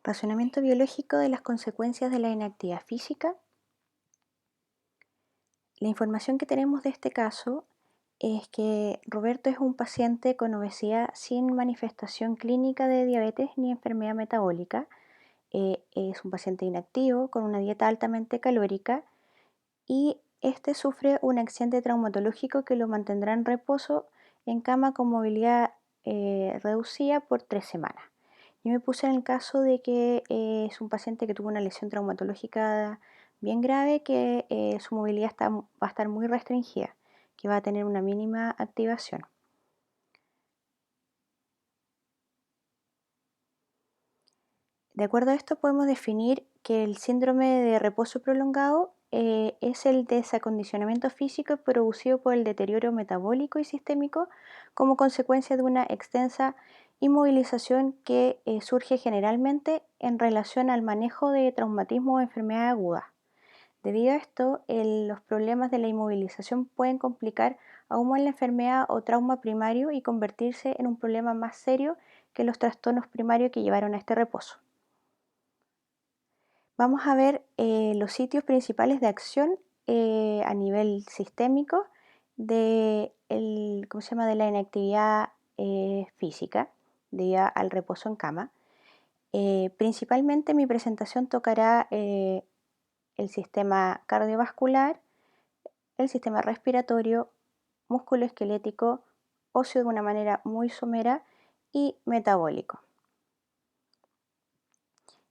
Razonamiento biológico de las consecuencias de la inactividad física. La información que tenemos de este caso es que Roberto es un paciente con obesidad sin manifestación clínica de diabetes ni enfermedad metabólica. Es un paciente inactivo con una dieta altamente calórica y este sufre un accidente traumatológico que lo mantendrá en reposo en cama con movilidad reducida por 3 semanas. Yo me puse en el caso de que es un paciente que tuvo una lesión traumatológica bien grave, que su movilidad va a estar muy restringida, que va a tener una mínima activación. De acuerdo a esto podemos definir que el síndrome de reposo prolongado es el desacondicionamiento físico producido por el deterioro metabólico y sistémico como consecuencia de una extensa inmovilización que surge generalmente en relación al manejo de traumatismo o enfermedad aguda. Debido a esto, los problemas de la inmovilización pueden complicar aún más la enfermedad o trauma primario y convertirse en un problema más serio que los trastornos primarios que llevaron a este reposo. Vamos a ver los sitios principales de acción a nivel sistémico de, de la inactividad física debido al reposo en cama. Principalmente mi presentación tocará el sistema cardiovascular, el sistema respiratorio, musculoesquelético, óseo de una manera muy somera y metabólico.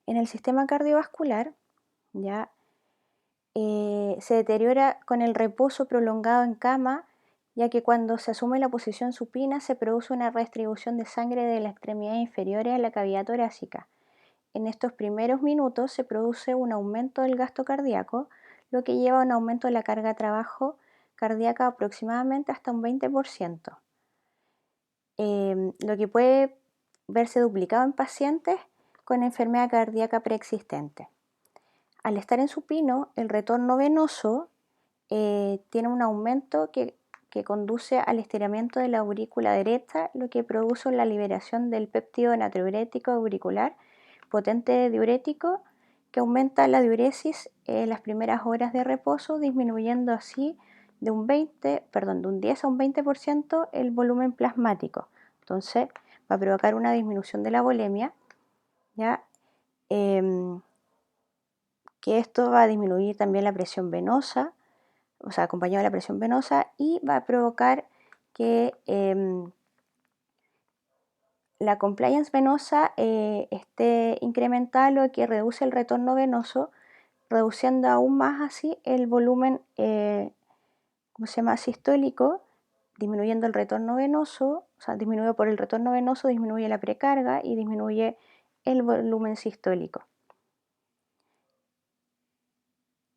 En el sistema cardiovascular, ya se deteriora con el reposo prolongado en cama, ya que cuando se asume la posición supina se produce una redistribución de sangre de las extremidades inferiores a la cavidad torácica. En estos primeros minutos se produce un aumento del gasto cardíaco, lo que lleva a un aumento de la carga de trabajo cardíaca aproximadamente hasta un 20%, lo que puede verse duplicado en pacientes con enfermedad cardíaca preexistente. Al estar en supino, el retorno venoso tiene un aumento que conduce al estiramiento de la aurícula derecha, lo que produce la liberación del péptido natriurético auricular, potente diurético, que aumenta la diuresis en las primeras horas de reposo, disminuyendo así de un 10 a un 20% el volumen plasmático. Entonces va a provocar una disminución de la volemia, ¿ya? Que esto va a disminuir también la presión venosa, o sea, acompañado de la presión venosa, y va a provocar que la compliance venosa esté incrementada, lo que reduce el retorno venoso, reduciendo aún más así el volumen sistólico, disminuyendo el retorno venoso, o sea, disminuido por el retorno venoso, disminuye la precarga y disminuye el volumen sistólico.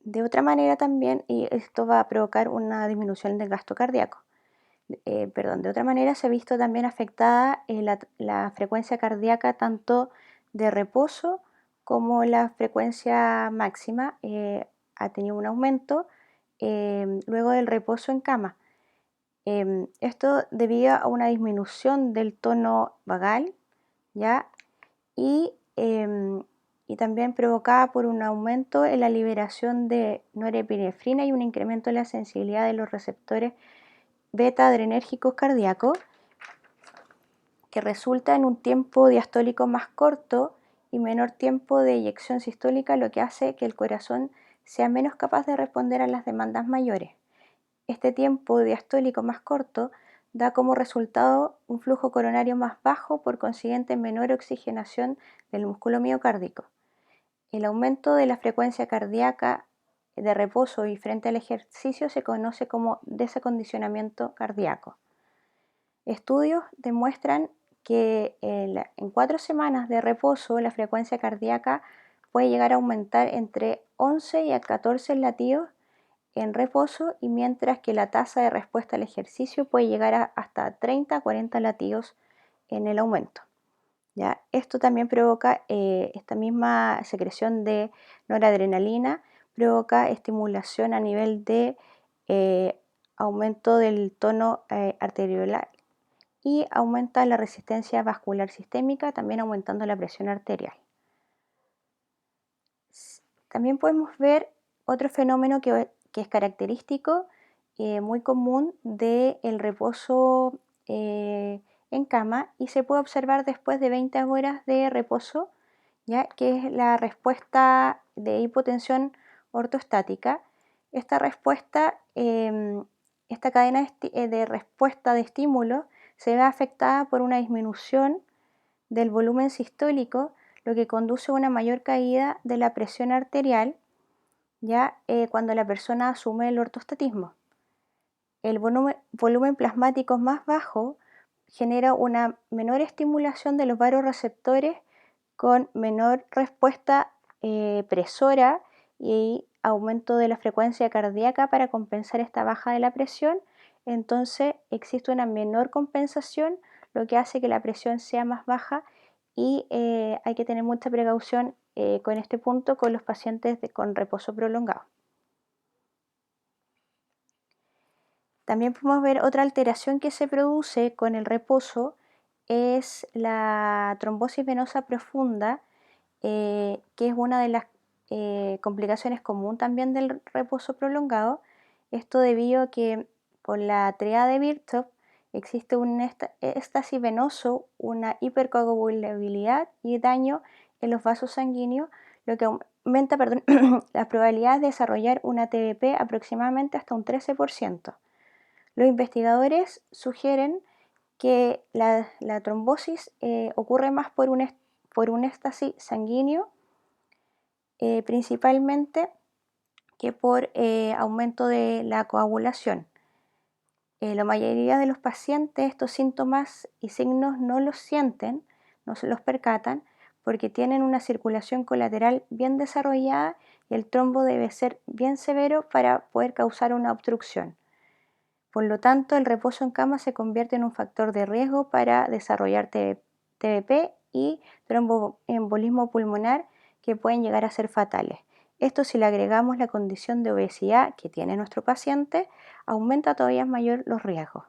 De otra manera también, y esto va a provocar una disminución del gasto cardíaco. De otra manera se ha visto también afectada la frecuencia cardíaca tanto de reposo como la frecuencia máxima ha tenido un aumento luego del reposo en cama. Esto debido a una disminución del tono vagal, ¿ya? Y también provocada por un aumento en la liberación de norepinefrina y un incremento en la sensibilidad de los receptores beta adrenérgicos cardíacos, que resulta en un tiempo diastólico más corto y menor tiempo de eyección sistólica, lo que hace que el corazón sea menos capaz de responder a las demandas mayores. Este tiempo diastólico más corto da como resultado un flujo coronario más bajo, por consiguiente menor oxigenación del músculo miocárdico. El aumento de la frecuencia cardíaca de reposo y frente al ejercicio se conoce como desacondicionamiento cardíaco. Estudios demuestran que en 4 semanas de reposo la frecuencia cardíaca puede llegar a aumentar entre 11 y a 14 latidos en reposo, y mientras que la tasa de respuesta al ejercicio puede llegar a hasta 30 a 40 latidos en el aumento. ¿Ya? Esto también provoca, esta misma secreción de noradrenalina, provoca estimulación a nivel de aumento del tono arteriolar y aumenta la resistencia vascular sistémica, también aumentando la presión arterial. También podemos ver otro fenómeno que es característico, muy común del reposo en cama y se puede observar después de 20 horas de reposo, ¿ya? Que es la respuesta de hipotensión ortostática. Esta respuesta, esta cadena de respuesta de estímulo se ve afectada por una disminución del volumen sistólico, lo que conduce a una mayor caída de la presión arterial, ya cuando la persona asume el ortostatismo. El volumen plasmático más bajo genera una menor estimulación de los vasoreceptores con menor respuesta presora y aumento de la frecuencia cardíaca para compensar esta baja de la presión. Entonces existe una menor compensación, lo que hace que la presión sea más baja y hay que tener mucha precaución con este punto con los pacientes con reposo prolongado. También podemos ver otra alteración que se produce con el reposo, es la trombosis venosa profunda, que es una de las complicaciones común también del reposo prolongado. Esto debido a que con la triada de Virchow existe un éxtasis venoso, una hipercoagulabilidad y daño en los vasos sanguíneos, lo que aumenta las probabilidades de desarrollar una TBP aproximadamente hasta un 13%. Los investigadores sugieren que la trombosis ocurre más por un éxtasis sanguíneo, principalmente que por aumento de la coagulación. La mayoría de los pacientes estos síntomas y signos no los sienten, no se los percatan, porque tienen una circulación colateral bien desarrollada y el trombo debe ser bien severo para poder causar una obstrucción. Por lo tanto, el reposo en cama se convierte en un factor de riesgo para desarrollar TBP y tromboembolismo pulmonar que pueden llegar a ser fatales. Esto, si le agregamos la condición de obesidad que tiene nuestro paciente, aumenta todavía mayor los riesgos.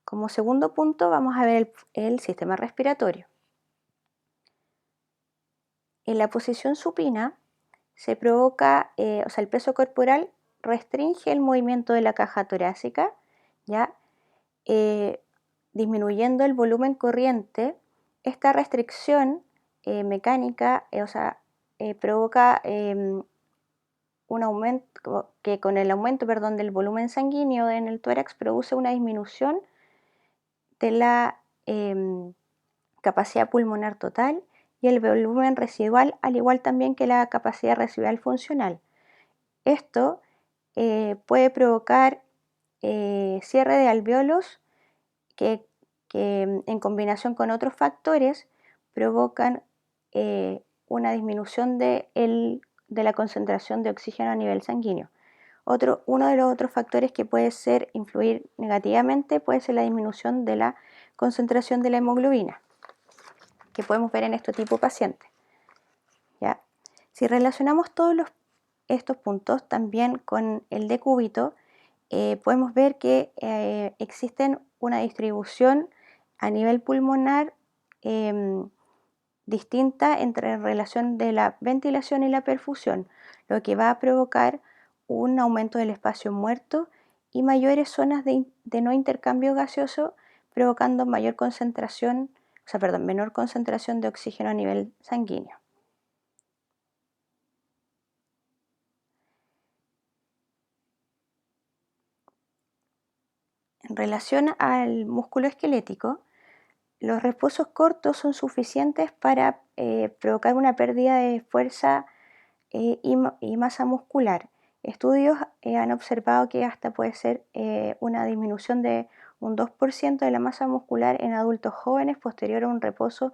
Como segundo punto vamos a ver el sistema respiratorio. En la posición supina se provoca, el peso corporal restringe el movimiento de la caja torácica, ¿ya? Disminuyendo el volumen corriente. Esta restricción mecánica provoca un aumento, que con el aumento del volumen sanguíneo en el tórax produce una disminución de la capacidad pulmonar total y el volumen residual, al igual también que la capacidad residual funcional. Esto puede provocar cierre de alvéolos que en combinación con otros factores provocan una disminución de la concentración de oxígeno a nivel sanguíneo. Uno de los otros factores que puede influir negativamente puede ser la disminución de la concentración de la hemoglobina, que podemos ver en este tipo de pacientes, ¿ya? Si relacionamos todos estos puntos también con el decúbito, podemos ver que existen una distribución a nivel pulmonar distinta entre relación de la ventilación y la perfusión, lo que va a provocar un aumento del espacio muerto y mayores zonas de no intercambio gaseoso, provocando menor concentración de oxígeno a nivel sanguíneo. En relación al músculo esquelético, los reposos cortos son suficientes para provocar una pérdida de fuerza y masa muscular. Estudios han observado que hasta puede ser una disminución de un 2% de la masa muscular en adultos jóvenes posterior a un reposo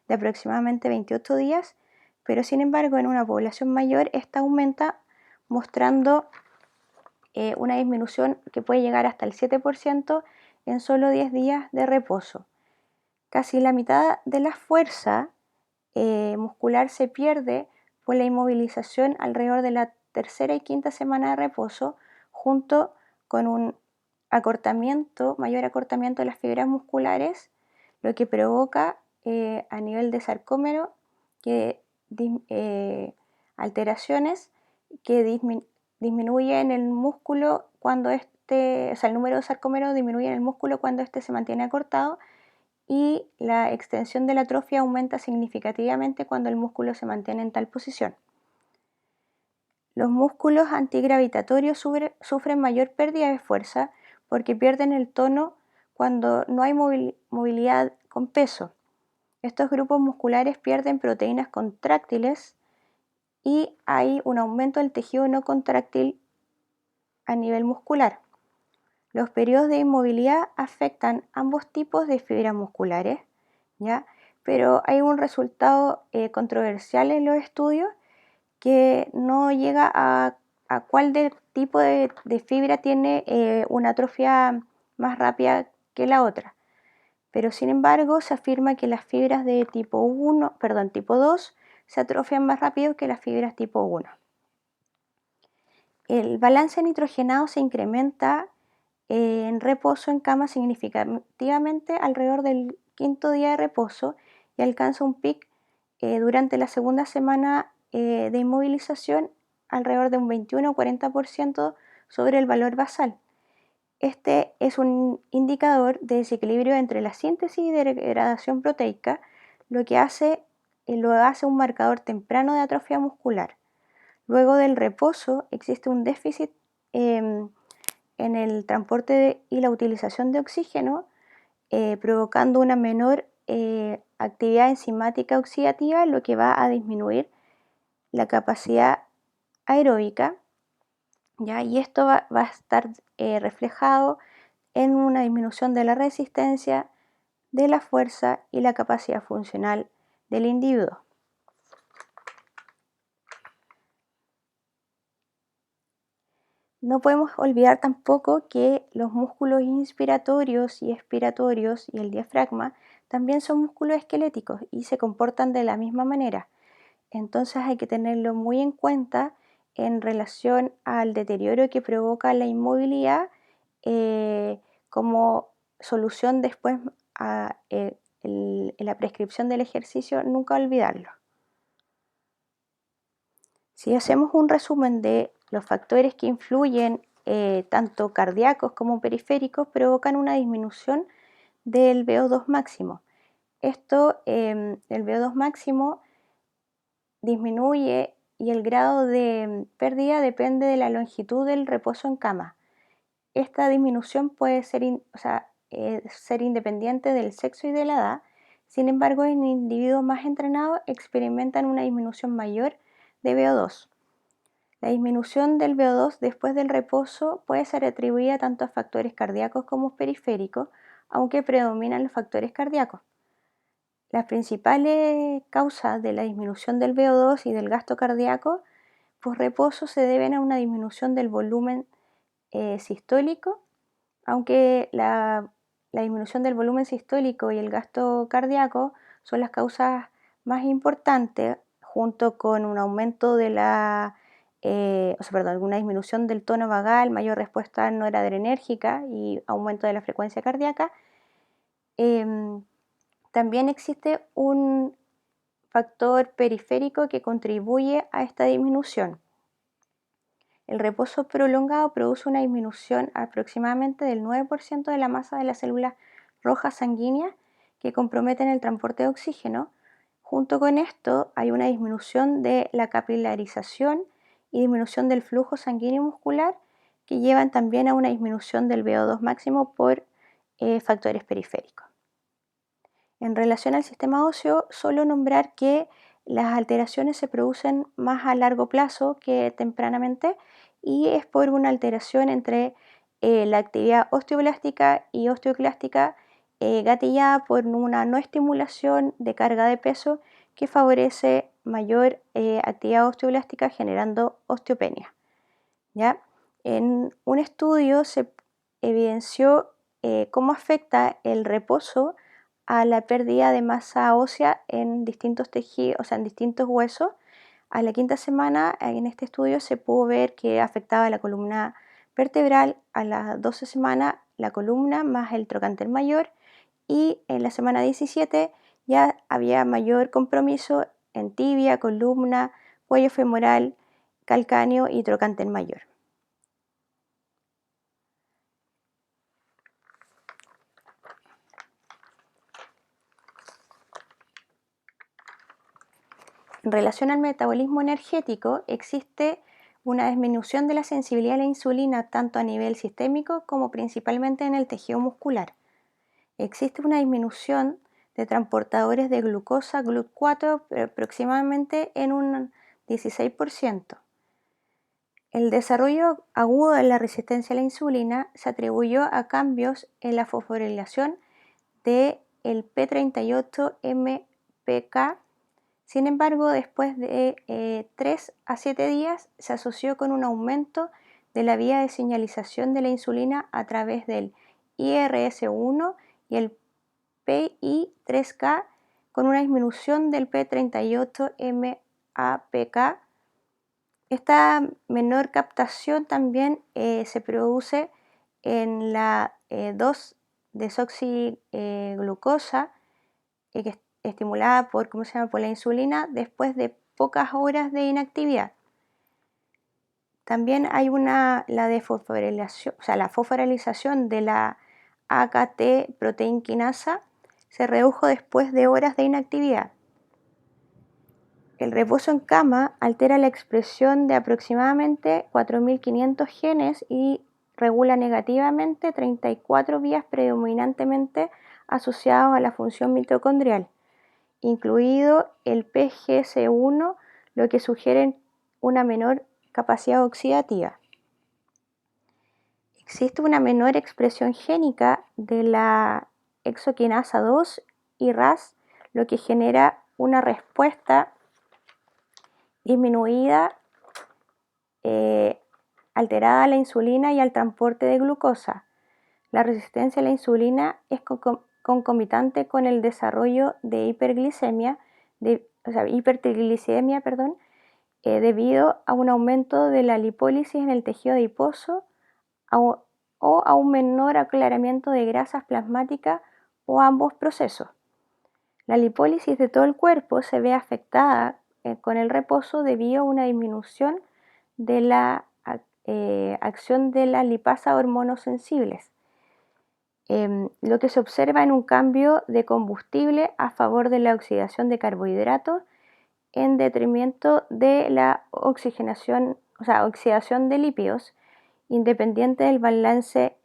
de aproximadamente 28 días, pero sin embargo en una población mayor esta aumenta, mostrando una disminución que puede llegar hasta el 7% en solo 10 días de reposo. Casi la mitad de la fuerza muscular se pierde por la inmovilización alrededor de la tercera y quinta semana de reposo, junto con un mayor acortamiento de las fibras musculares, lo que provoca a nivel de sarcómero que alteraciones que disminuyen el músculo cuando o sea, el número de sarcómeros disminuye en el músculo cuando se mantiene acortado, y la extensión de la atrofia aumenta significativamente cuando el músculo se mantiene en tal posición. Los músculos antigravitatorios sufren mayor pérdida de fuerza porque pierden el tono cuando no hay movilidad con peso. Estos grupos musculares pierden proteínas contráctiles y hay un aumento del tejido no contráctil a nivel muscular. Los periodos de inmovilidad afectan ambos tipos de fibras musculares, ¿ya? Pero hay un resultado controversial en los estudios que no llega a cuál tipo de fibra tiene una atrofia más rápida que la otra. Pero sin embargo se afirma que las fibras de tipo 2 se atrofian más rápido que las fibras tipo 1. El balance nitrogenado se incrementa en reposo en cama significativamente alrededor del quinto día de reposo y alcanza un pic durante la segunda semana de inmovilización alrededor de un 21 o 40% sobre el valor basal. Este es un indicador de desequilibrio entre la síntesis y degradación proteica, lo hace un marcador temprano de atrofia muscular. Luego del reposo existe un déficit en el transporte y la utilización de oxígeno, provocando una menor actividad enzimática oxidativa, lo que va a disminuir la capacidad aeróbica, ¿ya? Y esto va a estar reflejado en una disminución de la resistencia, de la fuerza y la capacidad funcional del individuo. No podemos olvidar tampoco que los músculos inspiratorios y expiratorios y el diafragma también son músculos esqueléticos y se comportan de la misma manera. Entonces hay que tenerlo muy en cuenta en relación al deterioro que provoca la inmovilidad como solución después a la prescripción del ejercicio, nunca olvidarlo. Si hacemos un resumen de los factores que influyen tanto cardíacos como periféricos, provocan una disminución del VO2 máximo. El VO2 máximo disminuye y el grado de pérdida depende de la longitud del reposo en cama. Esta disminución puede ser independiente del sexo y de la edad. Sin embargo, en individuos más entrenados experimentan una disminución mayor de VO2. La disminución del VO2 después del reposo puede ser atribuida tanto a factores cardíacos como periféricos, aunque predominan los factores cardíacos. Las principales causas de la disminución del VO2 y del gasto cardíaco post reposo se deben a una disminución del volumen sistólico, aunque la disminución del volumen sistólico y el gasto cardíaco son las causas más importantes, junto con un aumento de una disminución del tono vagal, mayor respuesta noradrenérgica y aumento de la frecuencia cardíaca. También existe un factor periférico que contribuye a esta disminución. El reposo prolongado produce una disminución aproximadamente del 9% de la masa de las células rojas sanguíneas que comprometen el transporte de oxígeno. Junto con esto hay una disminución de la capilarización y disminución del flujo sanguíneo muscular que llevan también a una disminución del VO2 máximo por factores periféricos. En relación al sistema óseo, solo nombrar que las alteraciones se producen más a largo plazo que tempranamente y es por una alteración entre la actividad osteoblástica y osteoclástica gatillada por una no estimulación de carga de peso que favorece mayor actividad osteoblástica generando osteopenia, ¿ya? En un estudio se evidenció cómo afecta el reposo a la pérdida de masa ósea en distintos tejidos, o sea, en distintos huesos. A la quinta semana, en este estudio se pudo ver que afectaba la columna vertebral, a las 12 semanas la columna más el trocánter mayor y en la semana 17 ya había mayor compromiso en tibia, columna, cuello femoral, calcáneo y trocánter mayor. En relación al metabolismo energético, existe una disminución de la sensibilidad a la insulina tanto a nivel sistémico como principalmente en el tejido muscular. Existe una disminución de transportadores de glucosa GLUT4 aproximadamente en un 16%. El desarrollo agudo de la resistencia a la insulina se atribuyó a cambios en la fosforilación del P38MPK. Sin embargo, después de 3 a 7 días se asoció con un aumento de la vía de señalización de la insulina a través del IRS1 y el PI3K, con una disminución del P38MAPK. Esta menor captación también se produce en la 2-desoxiglucosa, que es estimulada por la insulina después de pocas horas de inactividad. También hay la fosforilización de la AKT proteinquinasa se redujo después de horas de inactividad. El reposo en cama altera la expresión de aproximadamente 4.500 genes y regula negativamente 34 vías predominantemente asociadas a la función mitocondrial, incluido el PGC1, lo que sugiere una menor capacidad oxidativa. Existe una menor expresión génica de la exoquinasa 2 y RAS, lo que genera una respuesta disminuida, alterada a la insulina y al transporte de glucosa. La resistencia a la insulina es concomitante con el desarrollo de hipertriglicidemia, debido a un aumento de la lipólisis en el tejido adiposo o a un menor aclaramiento de grasas plasmáticas o ambos procesos. La lipólisis de todo el cuerpo se ve afectada con el reposo debido a una disminución de la acción de la lipasa hormonosensibles, lo que se observa en un cambio de combustible a favor de la oxidación de carbohidratos en detrimento de la oxidación de lípidos, independiente del balance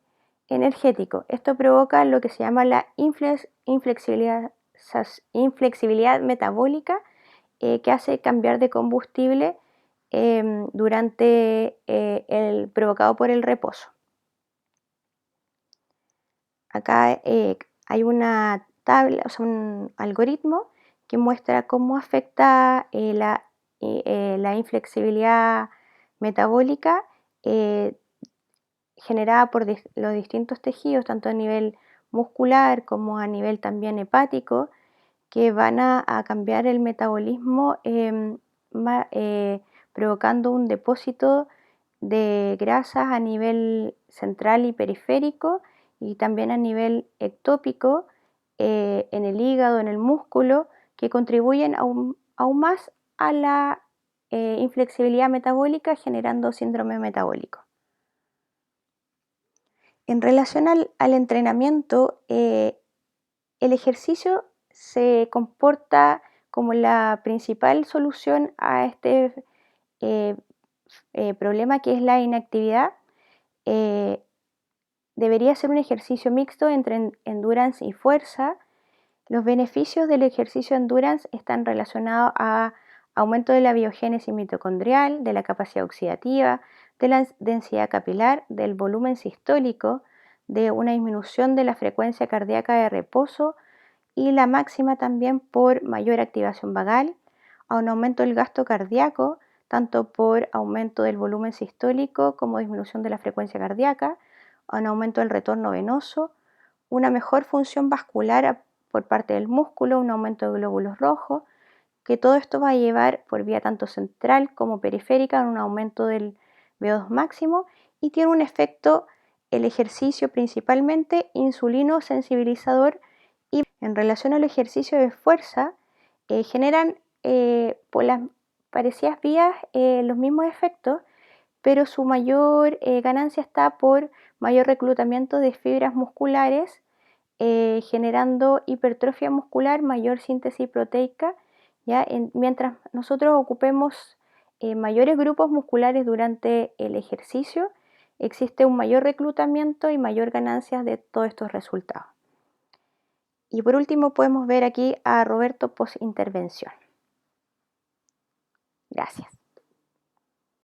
energético. Esto provoca lo que se llama la inflexibilidad metabólica, que hace cambiar de combustible provocado por el reposo. Acá hay una tabla, un algoritmo que muestra cómo afecta la inflexibilidad metabólica generada por los distintos tejidos, tanto a nivel muscular como a nivel también hepático, que van a cambiar el metabolismo provocando un depósito de grasas a nivel central y periférico y también a nivel ectópico en el hígado, en el músculo, que contribuyen aún más a la inflexibilidad metabólica, generando síndrome metabólico. En relación al entrenamiento, el ejercicio se comporta como la principal solución a este problema, que es la inactividad. Debería ser un ejercicio mixto entre endurance y fuerza. Los beneficios del ejercicio endurance están relacionados a aumento de la biogénesis mitocondrial, de la capacidad oxidativa, de la densidad capilar, del volumen sistólico, de una disminución de la frecuencia cardíaca de reposo y la máxima también por mayor activación vagal, a un aumento del gasto cardíaco, tanto por aumento del volumen sistólico como disminución de la frecuencia cardíaca, a un aumento del retorno venoso, una mejor función vascular por parte del músculo, un aumento de glóbulos rojos, que todo esto va a llevar por vía tanto central como periférica a un aumento del VO2 máximo, y tiene un efecto, el ejercicio principalmente, insulino sensibilizador. Y en relación al ejercicio de fuerza, generan por las parecidas vías los mismos efectos, pero su mayor ganancia está por mayor reclutamiento de fibras musculares, generando hipertrofia muscular, mayor síntesis proteica, ¿ya? Mientras nosotros ocupemos mayores grupos musculares durante el ejercicio, existe un mayor reclutamiento y mayor ganancia de todos estos resultados. Y por último podemos ver aquí a Roberto post intervención. Gracias.